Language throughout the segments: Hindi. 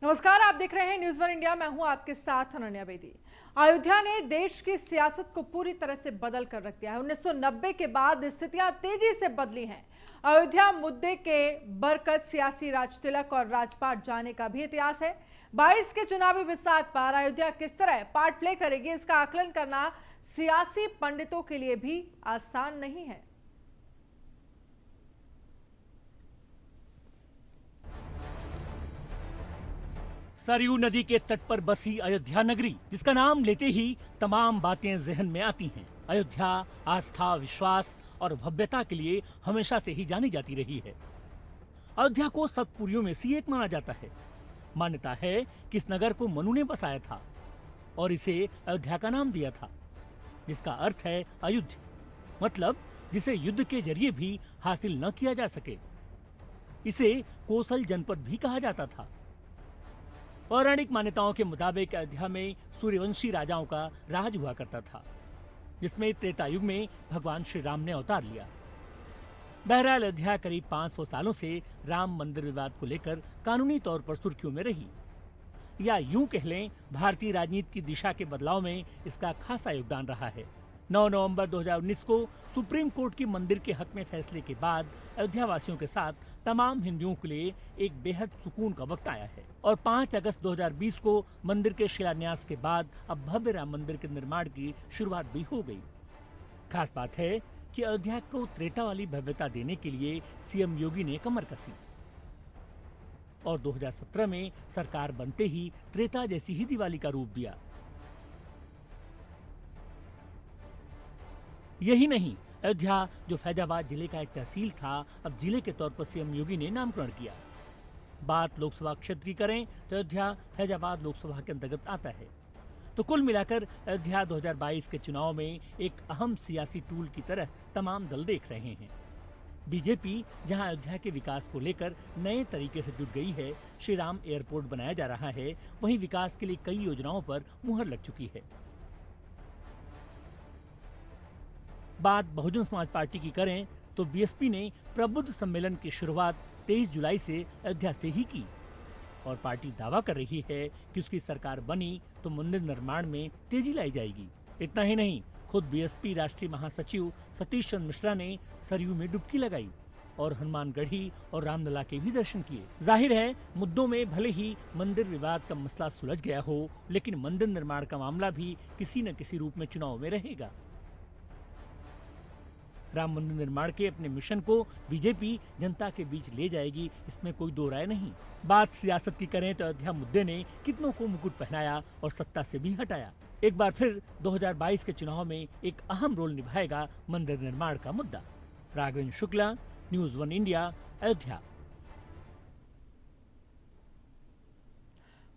नमस्कार, आप देख रहे हैं न्यूज़ वन इंडिया। मैं हूं आपके साथ अनन्या बेदी। अयोध्या ने देश की सियासत को पूरी तरह से बदल कर रख दिया है। 1990 के बाद स्थितियां तेजी से बदली हैं। अयोध्या मुद्दे के बरकत सियासी राजतिलक और राजपाट जाने का भी इतिहास है। 22 के चुनावी बिसात पर अयोध्या किस तरह पार्ट प्ले करेगी, इसका आकलन करना सियासी पंडितों के लिए भी आसान नहीं है। सरयू नदी के तट पर बसी अयोध्या नगरी, जिसका नाम लेते ही तमाम बातें जहन में आती हैं। अयोध्या आस्था, विश्वास और भव्यता के लिए हमेशा से ही जानी जाती रही है। अयोध्या को सतपुरियों में से एक माना जाता है। मान्यता है कि इस नगर को मनु ने बसाया था और इसे अयोध्या का नाम दिया था, जिसका अर्थ है अयुद्ध, मतलब जिसे युद्ध के जरिए भी हासिल न किया जा सके। इसे कोसल जनपद भी कहा जाता था। पौराणिक मान्यताओं के मुताबिक अयोध्या में सूर्यवंशी राजाओं का राज हुआ करता था, जिसमें त्रेता युग में भगवान श्री राम ने अवतार लिया। बहरहाल अयोध्या करीब 500 सालों से राम मंदिर विवाद को लेकर कानूनी तौर पर सुर्खियों में रही, या यूं कह लें भारतीय राजनीति की दिशा के बदलाव में इसका खासा योगदान रहा है। 9 नवंबर 2019 को सुप्रीम कोर्ट की मंदिर के हक में फैसले के बाद अयोध्या वासियों के साथ तमाम हिंदुओं के लिए एक बेहद सुकून का वक्त आया है और 5 अगस्त 2020 को मंदिर के शिलान्यास के बाद अब भव्य राम मंदिर के निर्माण की शुरुआत भी हो गई। खास बात है कि अयोध्या को त्रेता वाली भव्यता देने के लिए सीएम योगी ने कमर कसी और 2017 में सरकार बनते ही त्रेता जैसी ही दिवाली का रूप दिया। यही नहीं, अयोध्या जो फैजाबाद जिले का एक तहसील था, अब जिले के तौर पर सीएम योगी ने नामकरण किया। बात लोकसभा क्षेत्र की करें तो अयोध्या फैजाबाद लोकसभा के अंतर्गत आता है। तो कुल मिलाकर अयोध्या 2022 के चुनाव में एक अहम सियासी टूल की तरह तमाम दल देख रहे हैं। बीजेपी जहां अयोध्या के विकास को लेकर नए तरीके से जुट गई है, श्री राम एयरपोर्ट बनाया जा रहा है, वहीं विकास के लिए कई योजनाओं पर मुहर लग चुकी है। बात बहुजन समाज पार्टी की करें तो बीएसपी ने प्रबुद्ध सम्मेलन की शुरुआत 23 जुलाई से अयोध्या से ही की और पार्टी दावा कर रही है कि उसकी सरकार बनी तो मंदिर निर्माण में तेजी लाई जाएगी। इतना ही नहीं, खुद बीएसपी राष्ट्रीय महासचिव सतीश चंद्र मिश्रा ने सरयू में डुबकी लगाई और हनुमानगढ़ी और रामलला के भी दर्शन किए। जाहिर है, मुद्दों में भले ही मंदिर विवाद का मसला सुलझ गया हो, लेकिन मंदिर निर्माण का मामला भी किसी न किसी रूप में चुनाव में रहेगा। राम मंदिर निर्माण के अपने मिशन को बीजेपी जनता के बीच ले जाएगी, इसमें कोई दो राय नहीं। बात सियासत की करें तो अयोध्या मुद्दे ने कितनों को मुकुट पहनाया और सत्ता से भी हटाया। एक बार फिर 2022 के चुनाव में एक अहम रोल निभाएगा मंदिर निर्माण का मुद्दा। Raghavendra Shukla, news one India, Ayodhya.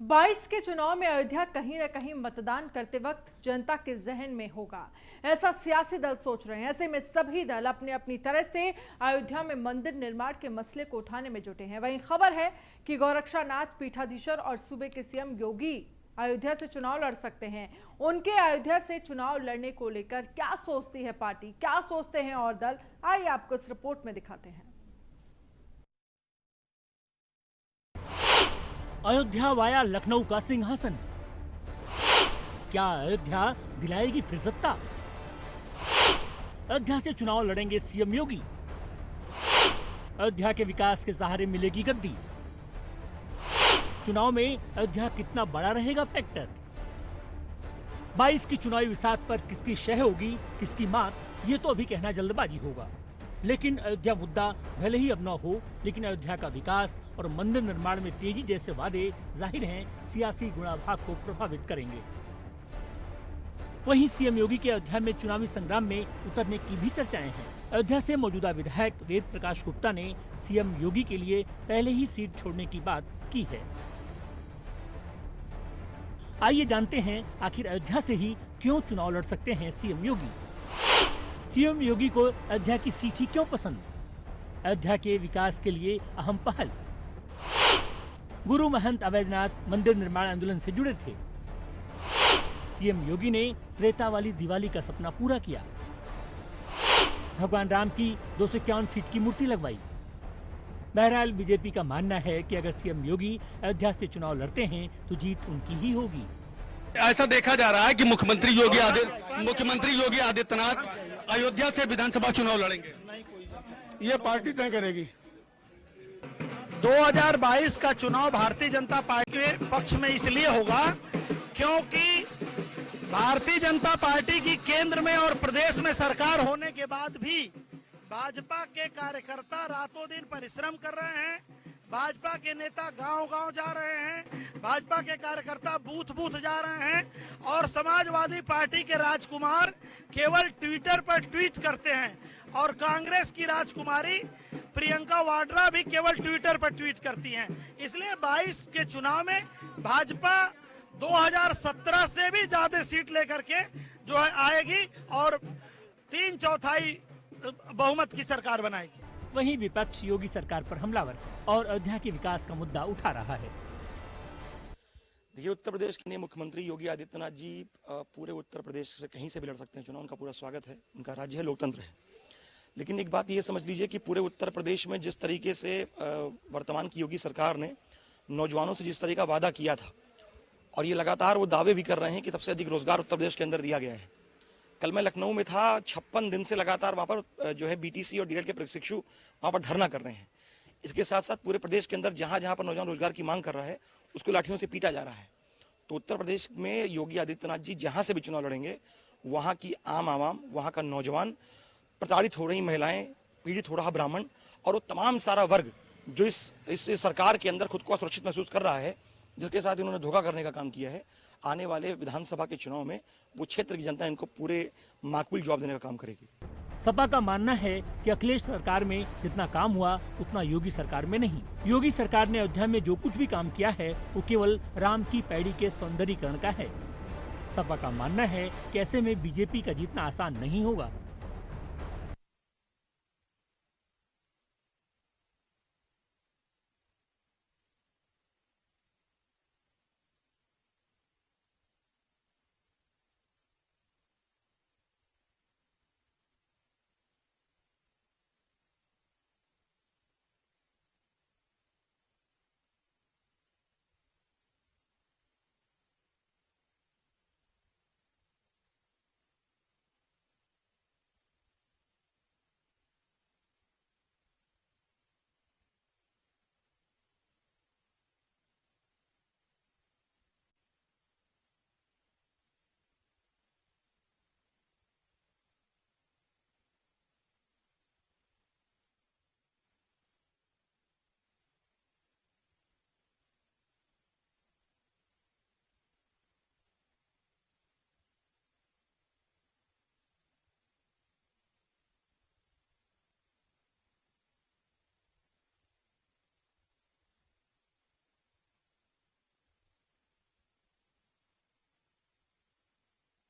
22 के चुनाव में अयोध्या कहीं न कहीं मतदान करते वक्त जनता के जहन में होगा, ऐसा सियासी दल सोच रहे हैं। ऐसे में सभी दल अपने अपनी तरह से अयोध्या में मंदिर निर्माण के मसले को उठाने में जुटे हैं। वहीं खबर है कि गौरक्षानाथ पीठाधीश्वर और सूबे के सीएम योगी अयोध्या से चुनाव लड़ सकते हैं। उनके अयोध्या से चुनाव लड़ने को लेकर क्या सोचती है पार्टी, क्या सोचते हैं और दल, आइए आपको इस रिपोर्ट में दिखाते हैं। अयोध्या वाया लखनऊ का सिंहासन, क्या अयोध्या दिलाएगी फिर सत्ता? अयोध्या से चुनाव लड़ेंगे सीएम योगी, अयोध्या के विकास के सहारे मिलेगी गद्दी। चुनाव में अयोध्या कितना बड़ा रहेगा फैक्टर? 22 की चुनावी विसात पर किसकी शह होगी, किसकी मात, ये तो अभी कहना जल्दबाजी होगा। लेकिन अयोध्या मुद्दा भले ही अब न हो, लेकिन अयोध्या का विकास और मंदिर निर्माण में तेजी जैसे वादे जाहिर हैं सियासी गुणाभाग को प्रभावित करेंगे। वहीं सीएम योगी के अयोध्या में चुनावी संग्राम में उतरने की भी चर्चाएं हैं। अयोध्या से मौजूदा विधायक वेद प्रकाश गुप्ता ने सीएम योगी के लिए पहले ही सीट छोड़ने की बात की है। आइए जानते हैं आखिर अयोध्या से ही क्यों चुनाव लड़ सकते हैं सीएम योगी। सीएम योगी को अयोध्या की सीट ही क्यों पसंद? अयोध्या के विकास के लिए अहम पहल। गुरु महंत अवैधनाथ मंदिर निर्माण आंदोलन से जुड़े थे। सीएम योगी ने त्रेता वाली दिवाली का सपना पूरा किया। भगवान राम की 251 फीट की मूर्ति लगवाई। बहरहाल बीजेपी का मानना है कि अगर सीएम योगी अयोध्या से चुनाव लड़ते हैं तो जीत उनकी ही होगी। ऐसा देखा जा रहा है कि मुख्यमंत्री योगी आदित्यनाथ अयोध्या से विधानसभा चुनाव लड़ेंगे। ये पार्टी तय करेगी। 2022 का चुनाव भारतीय जनता पार्टी के पक्ष में इसलिए होगा क्योंकि भारतीय जनता पार्टी की केंद्र में और प्रदेश में सरकार होने के बाद भी भाजपा के कार्यकर्ता रातों दिन परिश्रम कर रहे हैं। भाजपा के नेता गांव-गांव जा रहे हैं, भाजपा के कार्यकर्ता बूथ जा रहे हैं और समाजवादी पार्टी के राजकुमार केवल ट्विटर पर ट्वीट करते हैं और कांग्रेस की राजकुमारी प्रियंका वाड्रा भी केवल ट्विटर पर ट्वीट करती हैं। इसलिए 22 के चुनाव में भाजपा 2017 से भी ज्यादा सीट लेकर के जो है आएगी और 3/4 बहुमत की सरकार बनाएगी। वहीं विपक्ष योगी सरकार पर हमलावर और अयोध्या के विकास का मुद्दा उठा रहा है। देखिए, उत्तर प्रदेश के नए मुख्यमंत्री योगी आदित्यनाथ जी पूरे उत्तर प्रदेश से कहीं से भी लड़ सकते हैं चुनाव, उनका पूरा स्वागत है, उनका राज्य है, लोकतंत्र है। लेकिन एक बात ये समझ लीजिए कि पूरे उत्तर प्रदेश में जिस तरीके से वर्तमान की योगी सरकार ने नौजवानों से जिस तरह का वादा किया था और ये लगातार वो दावे भी कर रहे हैं कि सबसे अधिक रोजगार उत्तर प्रदेश के अंदर दिया गया है। कल मैं लखनऊ में था, 56 दिन से लगातार वहाँ पर जो है बीटीसी और डीएलएड के प्रशिक्षु वहाँ पर धरना कर रहे हैं। इसके साथ साथ पूरे प्रदेश के अंदर जहाँ जहाँ पर नौजवान रोजगार की मांग कर रहा है उसको लाठियों से पीटा जा रहा है। तो उत्तर प्रदेश में योगी आदित्यनाथ जी जहाँ से भी चुनाव लड़ेंगे वहाँ की आम आवाम, वहाँ का नौजवान, प्रताड़ित हो रही महिलाएं, पीड़ित हो रहा ब्राह्मण और वो तमाम सारा वर्ग जो इस सरकार के अंदर खुद को असुरक्षित महसूस कर रहा है, जिसके साथ इन्होंने धोखा करने का काम किया है, आने वाले विधानसभा के चुनाव में वो क्षेत्र की जनता इनको पूरे माकूल जवाब देने का काम करेगी। सपा का मानना है कि अखिलेश सरकार में जितना काम हुआ उतना योगी सरकार में नहीं। योगी सरकार ने अयोध्या में जो कुछ भी काम किया है वो केवल राम की पैड़ी के सौंदर्यीकरण का है। सपा का मानना है कि ऐसे में बीजेपी का जीतना आसान नहीं होगा। है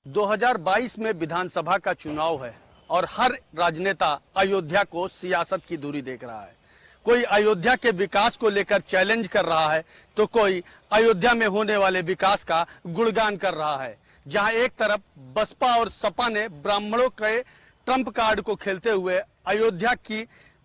2022 में विधानसभा का चुनाव है और हर राजनेता अयोध्या को सियासत की दूरी देख रहा है। कोई अयोध्या के विकास को लेकर चैलेंज कर रहा है तो कोई अयोध्या में होने वाले विकास का गुणगान कर रहा है। जहां एक तरफ बसपा और सपा ने ब्राह्मणों के ट्रंप कार्ड को खेलते हुए अयोध्या की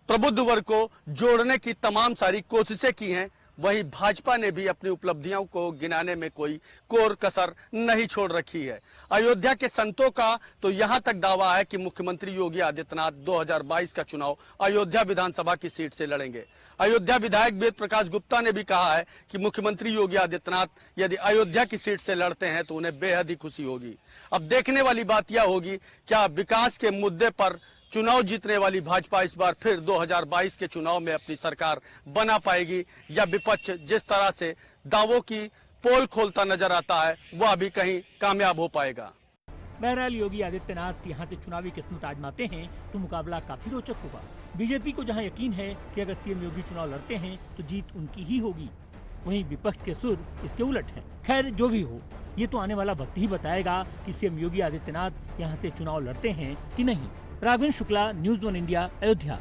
प्रबुद्ध वर्ग को जोड़ने की तमाम सारी कोशिशें की हैं, वहीं भाजपा ने भी अपनी उपलब्धियों को गिनाने में कोई कोर कसर नहीं छोड़ रखी है। अयोध्या के संतों का तो यहां तक दावा है कि मुख्यमंत्री योगी आदित्यनाथ 2022 का चुनाव अयोध्या विधानसभा की सीट से लड़ेंगे। अयोध्या विधायक वेद प्रकाश गुप्ता ने भी कहा है कि मुख्यमंत्री योगी आदित्यनाथ यदि अयोध्या की सीट से लड़ते हैं तो उन्हें बेहद ही खुशी होगी। अब देखने वाली बात यह होगी क्या विकास के मुद्दे पर चुनाव जीतने वाली भाजपा इस बार फिर 2022 के चुनाव में अपनी सरकार बना पाएगी या विपक्ष जिस तरह से दावों की पोल खोलता नजर आता है वह भी कहीं कामयाब हो पाएगा। बहरहाल योगी आदित्यनाथ यहाँ से चुनावी किस्मत आजमाते हैं तो मुकाबला काफी रोचक होगा। बीजेपी को जहाँ यकीन है कि अगर सीएम योगी चुनाव लड़ते हैं तो जीत उनकी ही होगी, वहीं विपक्ष के सुर इसके उलट हैं। खैर जो भी हो, ये तो आने वाला वक्त ही बताएगा कि सीएम योगी आदित्यनाथ यहाँ से चुनाव लड़ते हैं कि नहीं। Raghavendra Shukla, news 1 India, Ayodhya.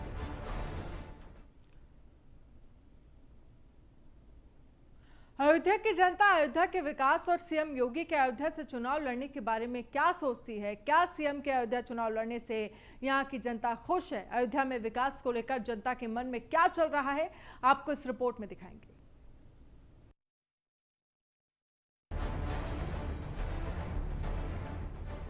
अयोध्या की जनता अयोध्या के विकास और सीएम योगी के अयोध्या से चुनाव लड़ने के बारे में क्या सोचती है? क्या सीएम के अयोध्या चुनाव लड़ने से यहां की जनता खुश है? अयोध्या में विकास को लेकर जनता के मन में क्या चल रहा है, आपको इस रिपोर्ट में दिखाएंगे।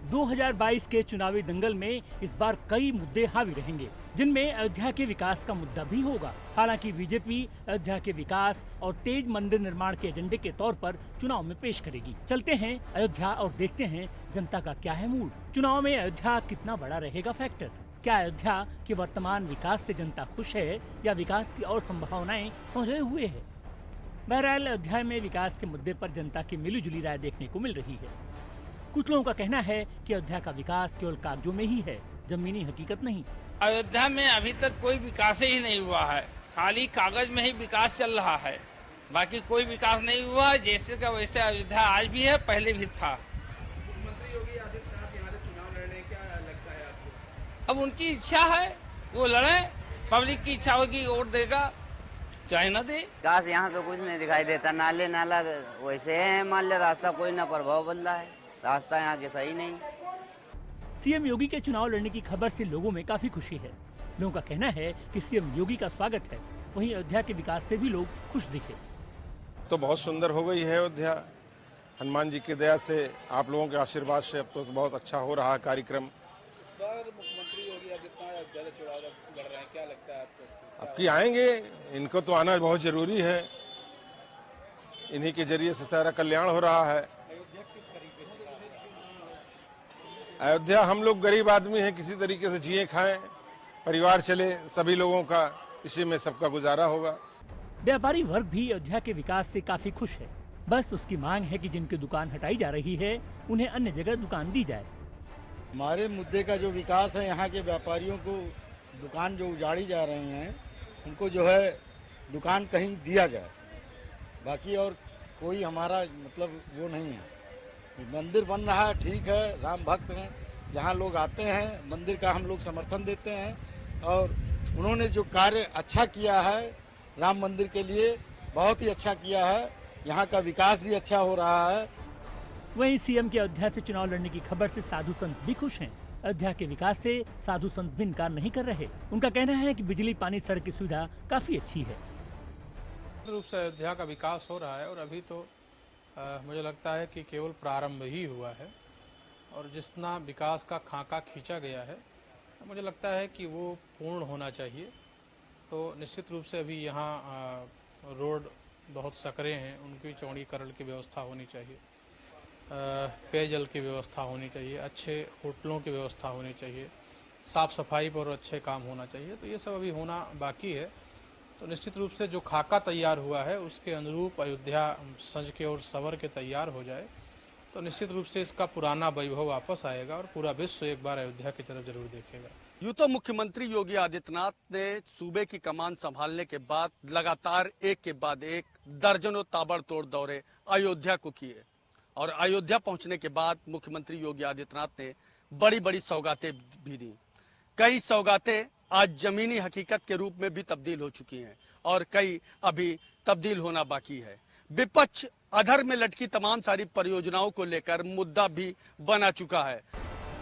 दो 2022 के चुनावी दंगल में इस बार कई मुद्दे हावी रहेंगे, जिनमें अयोध्या के विकास का मुद्दा भी होगा। हालांकि बीजेपी अयोध्या के विकास और तेज मंदिर निर्माण के एजेंडे के तौर पर चुनाव में पेश करेगी। चलते हैं अयोध्या और देखते हैं जनता का क्या है मूड। चुनाव में अयोध्या कितना बड़ा रहेगा फैक्टर? क्या अयोध्या के वर्तमान विकास से जनता खुश है या विकास की और संभावनाएं संजोए हुए है? बहरहाल अयोध्या में विकास के मुद्दे पर जनता की मिलीजुली राय देखने को मिल रही है। कुछ लोगों का कहना है कि अयोध्या का विकास केवल कागजों में ही है, जमीनी हकीकत नहीं। अयोध्या में अभी तक कोई विकास ही नहीं हुआ है, खाली कागज में ही विकास चल रहा है, बाकी कोई विकास नहीं हुआ। जैसे का वैसे अयोध्या आज भी है, पहले भी था। मुख्यमंत्री योगी आदित्यनाथ यहाँ से चुनाव लड़ने, क्या लगता है आपको? अब उनकी इच्छा है, वो लड़े, पब्लिक की इच्छा होगी वोट देगा, चाहे न दे। विकास यहाँ तो कुछ नहीं दिखाई देता, नाले नाला वैसे है, मान ले रास्ता कोई ना प्रभाव बदला है, रास्ता यहाँ के सही नहीं। सीएम योगी के चुनाव लड़ने की खबर से लोगों में काफी खुशी है। लोगों का कहना है कि सीएम योगी का स्वागत है। वहीं अयोध्या के विकास से भी लोग खुश दिखे। तो बहुत सुंदर हो गई है अयोध्या, हनुमान जी की दया से, आप लोगों के आशीर्वाद से अब तो बहुत अच्छा हो रहा है कार्यक्रम। इस बार मुख्यमंत्री योगी आदित्यनाथ अयोध्या से चुनाव लड़ रहे हैं, क्या लगता है आपको? अब की आएंगे, इनको तो आना बहुत जरूरी है, इन्हीं के जरिए से सारा कल्याण हो रहा है। अयोध्या हम लोग गरीब आदमी हैं, किसी तरीके से जिए खाएं, परिवार चले, सभी लोगों का इसी में सबका गुजारा होगा। व्यापारी वर्ग भी अयोध्या के विकास से काफी खुश है। बस उसकी मांग है कि जिनकी दुकान हटाई जा रही है, उन्हें अन्य जगह दुकान दी जाए। हमारे मुद्दे का जो विकास है, यहाँ के व्यापारियों को दुकान जो उजाड़ी जा रही हैं, उनको जो है दुकान कहीं दिया जाए। बाकी और कोई हमारा मतलब वो नहीं है। मंदिर बन रहा है, ठीक है, राम भक्त हैं, जहाँ लोग आते हैं, मंदिर का हम लोग समर्थन देते हैं। और उन्होंने जो कार्य अच्छा किया है राम मंदिर के लिए, बहुत ही अच्छा किया है, यहाँ का विकास भी अच्छा हो रहा है। वहीं सीएम के अयोध्या से चुनाव लड़ने की खबर से साधु संत भी खुश हैं। अयोध्या के विकास से साधु संत भी इनकार नहीं कर रहे। उनका कहना है कि बिजली, पानी, सड़क की सुविधा काफी अच्छी है। रूप से अयोध्या का विकास हो रहा है और अभी तो मुझे लगता है कि केवल प्रारंभ ही हुआ है, और जितना विकास का खाका खींचा गया है, मुझे लगता है कि वो पूर्ण होना चाहिए। तो निश्चित रूप से अभी यहाँ रोड बहुत सकरे हैं, उनकी चौड़ीकरण की व्यवस्था होनी चाहिए, पेयजल की व्यवस्था होनी चाहिए, अच्छे होटलों की व्यवस्था होनी चाहिए, साफ़ सफाई पर अच्छे काम होना चाहिए। तो ये सब अभी होना बाकी है। तो निश्चित रूप से जो खाका तैयार हुआ है, उसके अनुरूप अयोध्या सज के और सवर के तैयार हो जाए, तो निश्चित रूप से इसका पुराना वैभव वापस आएगा और पूरा विश्व एक बार अयोध्या की तरफ जरूर देखेगा। यूं तो मुख्यमंत्री योगी आदित्यनाथ ने सूबे की कमान संभालने के बाद लगातार एक के बाद एक दर्जनों ताबड़तोड़ दौरे अयोध्या को किए, और अयोध्या पहुंचने के बाद मुख्यमंत्री योगी आदित्यनाथ ने बड़ी बड़ी सौगातें भी दी। कई सौगातें आज जमीनी हकीकत के रूप में भी तब्दील हो चुकी हैं और कई अभी तब्दील होना बाकी है। विपक्ष अधर में लटकी तमाम सारी परियोजनाओं को लेकर मुद्दा भी बना चुका है।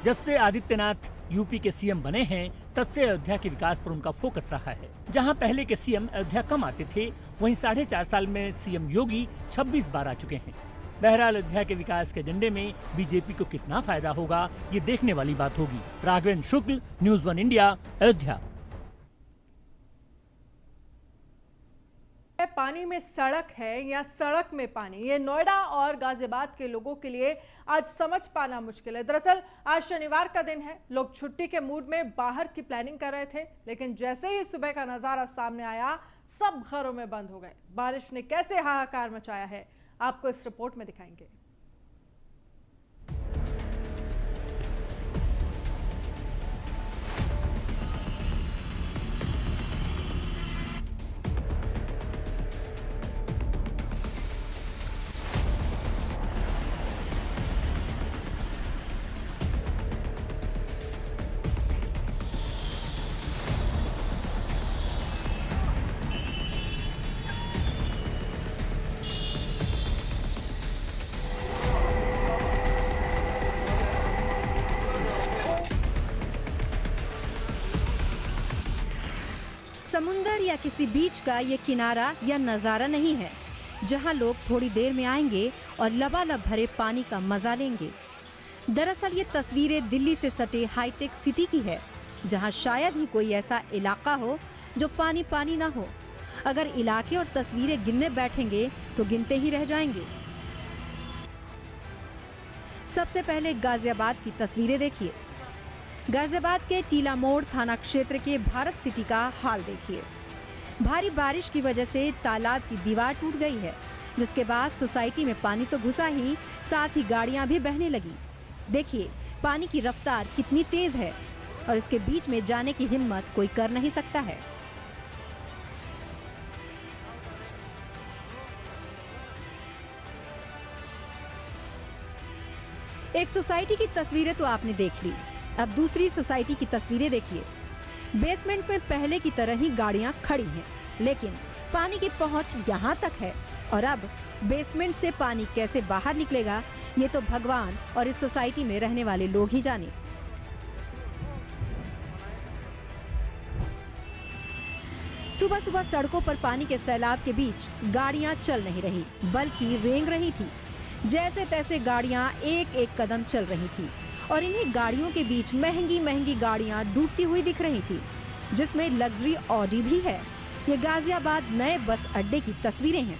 जब से आदित्यनाथ यूपी के सीएम बने हैं, तब से अयोध्या के विकास पर उनका फोकस रहा है। जहां पहले के सीएम अयोध्या कम आते थे, वहीं 4.5 साल में सीएम योगी 26 बार आ चुके हैं। बहरहाल अयोध्या के विकास के एजेंडे में बीजेपी को कितना फायदा होगा, ये देखने वाली बात होगी। राघवेंद्र शुक्ल, न्यूज़ 1 इंडिया, अयोध्या। पानी में सड़क है या सड़क में पानी, ये नोएडा और गाजियाबाद के लोगों के लिए आज समझ पाना मुश्किल है। दरअसल आज शनिवार का दिन है, लोग छुट्टी के मूड में बाहर की प्लानिंग कर रहे थे, लेकिन जैसे ही सुबह का नजारा सामने आया, सब घरों में बंद हो गए। बारिश ने कैसे हाहाकार मचाया है, आपको इस रिपोर्ट में दिखाएंगे। समुंदर या किसी बीच का ये किनारा या नज़ारा नहीं है जहां लोग थोड़ी देर में आएंगे और लबालब भरे पानी का मजा लेंगे। दरअसल ये तस्वीरें दिल्ली से सटे हाईटेक सिटी की है, जहां शायद ही कोई ऐसा इलाका हो जो पानी पानी ना हो। अगर इलाके और तस्वीरें गिनने बैठेंगे तो गिनते ही रह जाएंगे। सबसे पहले गाजियाबाद की तस्वीरें देखिए। गाजियाबाद के टीला मोड़ थाना क्षेत्र के भारत सिटी का हाल देखिए। भारी बारिश की वजह से तालाब की दीवार टूट गई है, जिसके बाद सोसाइटी में पानी तो घुसा ही, साथ ही गाड़ियां भी बहने लगी। देखिए पानी की रफ्तार कितनी तेज है और इसके बीच में जाने की हिम्मत कोई कर नहीं सकता है। एक सोसाइटी की तस्वीरें तो आपने देख ली, अब दूसरी सोसाइटी की तस्वीरें देखिए। बेसमेंट में पहले की तरह ही गाड़ियां खड़ी हैं, लेकिन पानी की पहुंच यहां तक है और अब बेसमेंट से पानी कैसे बाहर निकलेगा ये तो भगवान और इस सोसाइटी में रहने वाले लोग ही जाने। सुबह सुबह सड़कों पर पानी के सैलाब के बीच गाड़ियां चल नहीं रही, बल्कि रेंग रही थी। जैसे तैसे गाड़ियां एक एक कदम चल रही थी और इन्हीं गाड़ियों के बीच महंगी महंगी गाड़ियां डूबती हुई दिख रही थी, जिसमें लग्जरी ऑडी भी है। ये गाजियाबाद नए बस अड्डे की तस्वीरें हैं।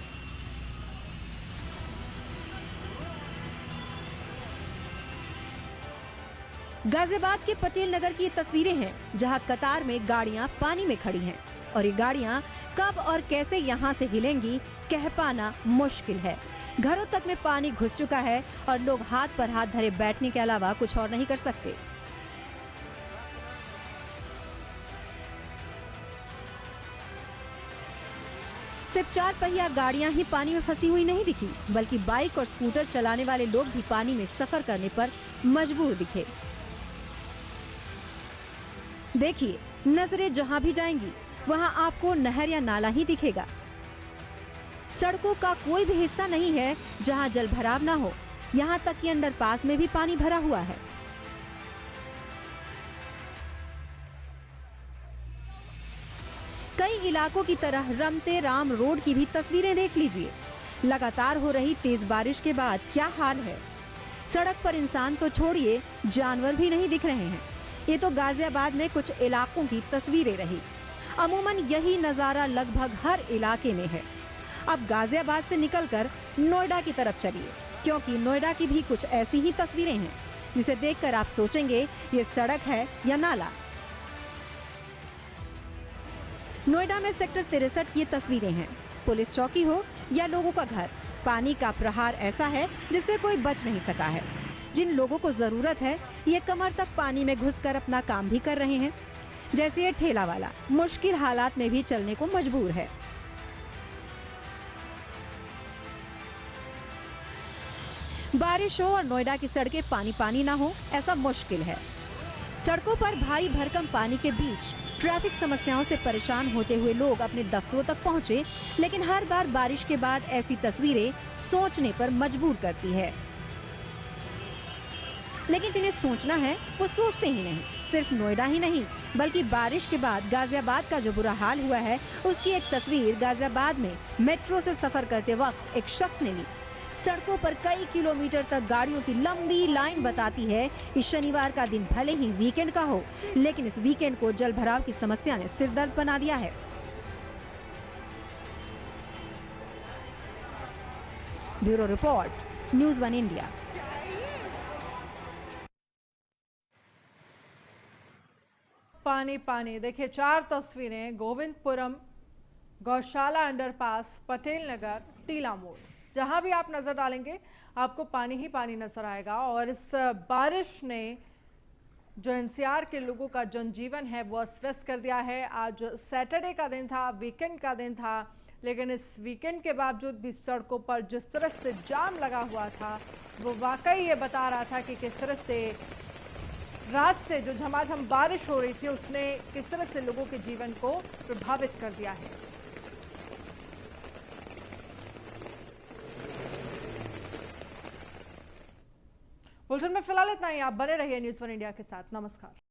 गाजियाबाद के पटेल नगर की ये तस्वीरें हैं, जहां कतार में गाड़ियां पानी में खड़ी हैं और ये गाड़ियां कब और कैसे यहां से हिलेंगी कह पाना मुश्किल है। घरों तक में पानी घुस चुका है और लोग हाथ पर हाथ धरे बैठने के अलावा कुछ और नहीं कर सकते। सिर्फ 4 पहिया गाड़ियां ही पानी में फंसी हुई नहीं दिखी, बल्कि बाइक और स्कूटर चलाने वाले लोग भी पानी में सफर करने पर मजबूर दिखे। देखिए नजरें जहां भी जाएंगी वहां आपको नहर या नाला ही दिखेगा। सड़कों का कोई भी हिस्सा नहीं है जहां जल भराव ना हो, यहां तक कि अंडरपास में भी पानी भरा हुआ है। कई इलाकों की तरह रमते राम रोड की भी तस्वीरें देख लीजिए। लगातार हो रही तेज बारिश के बाद क्या हाल है। सड़क पर इंसान तो छोड़िए, जानवर भी नहीं दिख रहे हैं। ये तो गाजियाबाद में कुछ इलाकों की तस्वीरें रही। अमूमन यही नजारा लगभग हर इलाके में है। अब गाजियाबाद से निकलकर नोएडा की तरफ चलिए, क्योंकि नोएडा की भी कुछ ऐसी ही तस्वीरें हैं, जिसे देखकर आप सोचेंगे ये सड़क है या नाला। नोएडा में सेक्टर 63 की ये तस्वीरें हैं। पुलिस चौकी हो या लोगों का घर, पानी का प्रहार ऐसा है जिससे कोई बच नहीं सका है। जिन लोगों को जरूरत है ये कमर तक पानी में घुसकर अपना काम भी कर रहे हैं, जैसे ये ठेला वाला मुश्किल हालात में भी चलने को मजबूर है। बारिश हो और नोएडा की सड़कें पानी पानी ना हो, ऐसा मुश्किल है। सड़कों पर भारी भरकम पानी के बीच ट्रैफिक समस्याओं से परेशान होते हुए लोग अपने दफ्तरों तक पहुंचे, लेकिन हर बार बारिश के बाद ऐसी तस्वीरें सोचने पर मजबूर करती है। लेकिन जिन्हें सोचना है वो सोचते ही नहीं। सिर्फ नोएडा ही नहीं, बल्कि बारिश के बाद गाजियाबाद का जो बुरा हाल हुआ है, उसकी एक तस्वीर गाजियाबाद में मेट्रो से सफर करते वक्त एक शख्स ने ली। सड़कों पर कई किलोमीटर तक गाड़ियों की लंबी लाइन बताती है कि शनिवार का दिन भले ही वीकेंड का हो, लेकिन इस वीकेंड को जल भराव की समस्या ने सिरदर्द बना दिया है। Bureau report, news 1 India. पानी पानी, देखिए 4 तस्वीरें गोविंदपुरम, गौशाला अंडरपास, पटेल नगर, टीला मोड़। जहां भी आप नजर डालेंगे आपको पानी ही पानी नजर आएगा। और इस बारिश ने जो एनसीआर के लोगों का जनजीवन है वो अस्त व्यस्त कर दिया है। आज सैटरडे का दिन था, वीकेंड का दिन था, लेकिन इस वीकेंड के बावजूद भी सड़कों पर जिस तरह से जाम लगा हुआ था वो वाकई ये बता रहा था कि किस तरह से रात से जो झमाझम बारिश हो रही थी उसने किस तरह से लोगों के जीवन को प्रभावित कर दिया है। बुलेटिन में फिलहाल इतना ही। आप बने रहिए न्यूज़ 1 इंडिया के साथ। नमस्कार।